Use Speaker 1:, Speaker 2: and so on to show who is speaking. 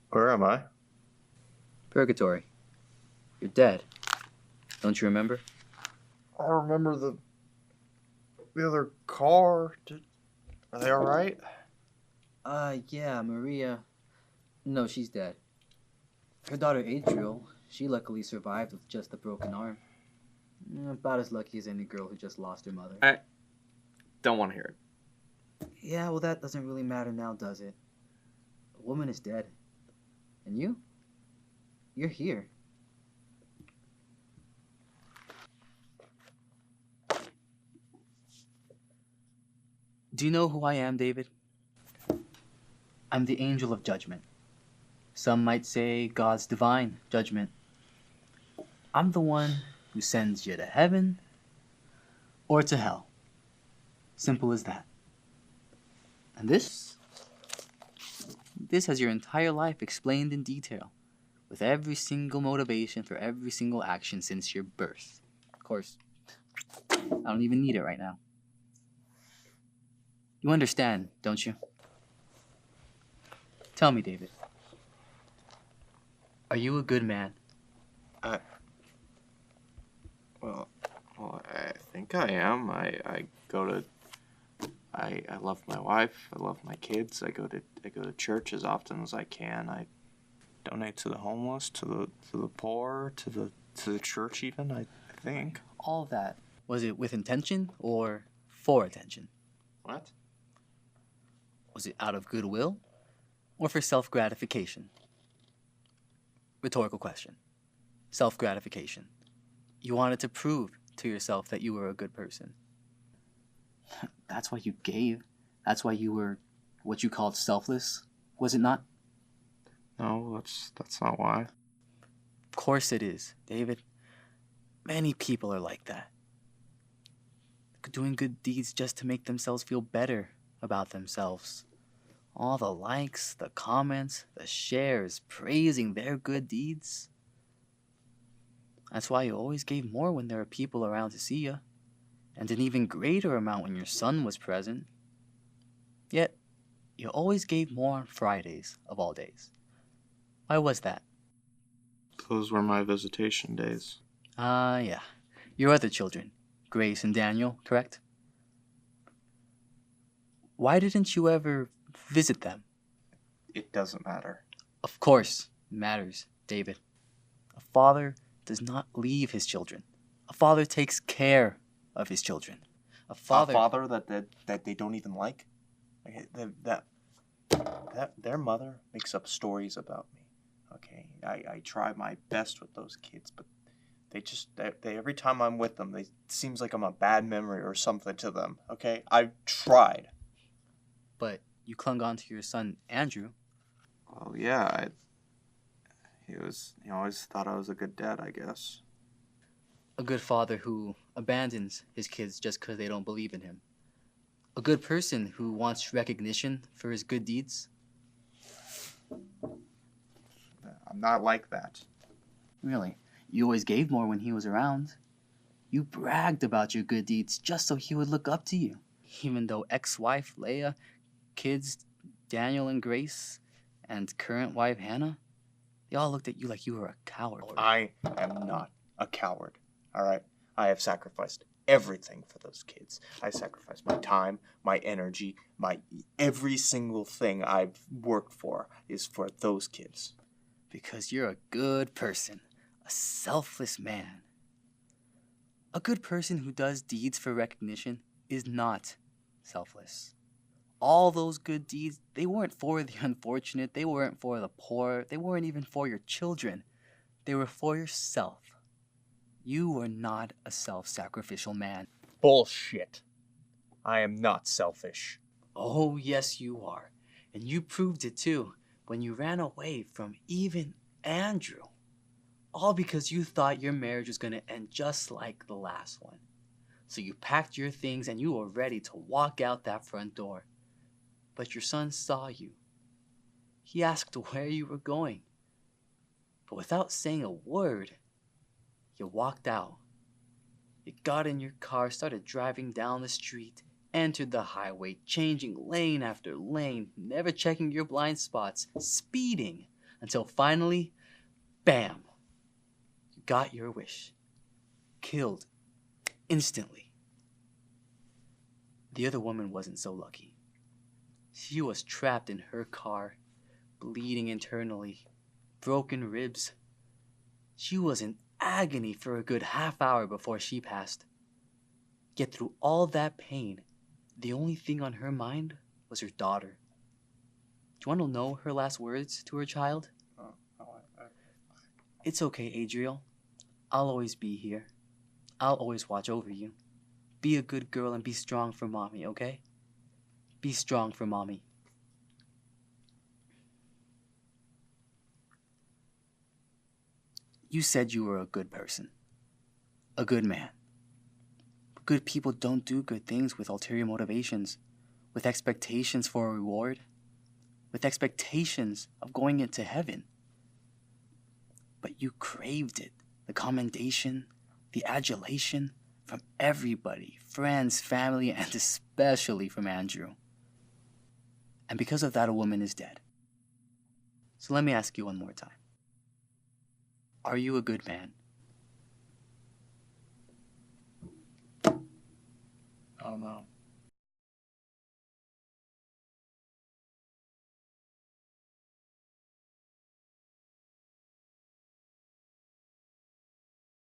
Speaker 1: Where am I?
Speaker 2: Purgatory. You're dead. Don't you remember?
Speaker 1: I remember the other car. Are they all right?
Speaker 2: Yeah, Maria. No, she's dead. Her daughter Adriel, she luckily survived with just a broken arm. About as lucky as any girl who just lost her mother.
Speaker 1: I don't want to hear it.
Speaker 2: Yeah, well, that doesn't really matter now, does it? A woman is dead. And you? You're here. Do you know who I am, David? I'm the angel of judgment. Some might say God's divine judgment. I'm the one who sends you to heaven or to hell. Simple as that. And this has your entire life explained in detail, with every single motivation for every single action since your birth. Of course, I don't even need it right now. You understand, don't you? Tell me, David. Are you a good man?
Speaker 1: Well, I think I am. I love my wife. I love my kids. I go to church as often as I can. I donate to the homeless, to the poor, to the church even. I think.
Speaker 2: All that. Was it with intention or for attention?
Speaker 1: What?
Speaker 2: Was it out of goodwill or for self-gratification? Rhetorical question. Self-gratification. You wanted to prove to yourself that you were a good person. That's why you gave. That's why you were what you called selfless, was it not?
Speaker 1: No, that's not why.
Speaker 2: Of course it is, David. Many people are like that. Doing good deeds just to make themselves feel better about themselves. All the likes, the comments, the shares, praising their good deeds. That's why you always gave more when there were people around to see you, and an even greater amount when your son was present. Yet, you always gave more on Fridays of all days. Why was that?
Speaker 1: Those were my visitation days.
Speaker 2: Yeah. Your other children, Grace and Daniel, correct? Why didn't you ever visit them?
Speaker 1: It doesn't matter.
Speaker 2: Of course it matters, David. A father does not leave his children. A father takes care of his children. A father
Speaker 1: that they don't even like? That their mother makes up stories about me. Okay, I try my best with those kids, but they every time I'm with them, it seems like I'm a bad memory or something to them. Okay, I've tried.
Speaker 2: But you clung on to your son Andrew.
Speaker 1: Well, yeah, he always thought I was a good dad, I guess.
Speaker 2: A good father who abandons his kids just because they don't believe in him. A good person who wants recognition for his good deeds.
Speaker 1: I'm not like that.
Speaker 2: Really? You always gave more when he was around. You bragged about your good deeds just so he would look up to you. Even though ex-wife Leah, kids Daniel and Grace, and current wife Hannah, they all looked at you like you were a coward.
Speaker 1: I am not a coward, all right? I have sacrificed everything for those kids. I sacrificed my time, my energy, every single thing I've worked for is for those kids.
Speaker 2: Because you're a good person, a selfless man. A good person who does deeds for recognition is not selfless. All those good deeds, they weren't for the unfortunate, they weren't for the poor, they weren't even for your children. They were for yourself. You were not a self-sacrificial man.
Speaker 1: Bullshit. I am not selfish.
Speaker 2: Oh, yes, you are. And you proved it too when you ran away from even Andrew. All because you thought your marriage was going to end just like the last one. So you packed your things and you were ready to walk out that front door. But your son saw you. He asked where you were going. But without saying a word, you walked out. You got in your car, started driving down the street, entered the highway, changing lane after lane, never checking your blind spots, speeding, until finally, bam, you got your wish. Killed instantly. The other woman wasn't so lucky. She was trapped in her car, bleeding internally, broken ribs. She was in agony for a good half-hour before she passed. Yet through all that pain, the only thing on her mind was her daughter. Do you want to know her last words to her child? It's okay, Adriel. I'll always be here. I'll always watch over you. Be a good girl and be strong for mommy, okay? Be strong for mommy. You said you were a good person. A good man. Good people don't do good things with ulterior motivations, with expectations for a reward, with expectations of going into heaven. But you craved it, the commendation, the adulation from everybody, friends, family, and especially from Andrew. And because of that, a woman is dead. So let me ask you one more time. Are you a good man?
Speaker 1: I don't know.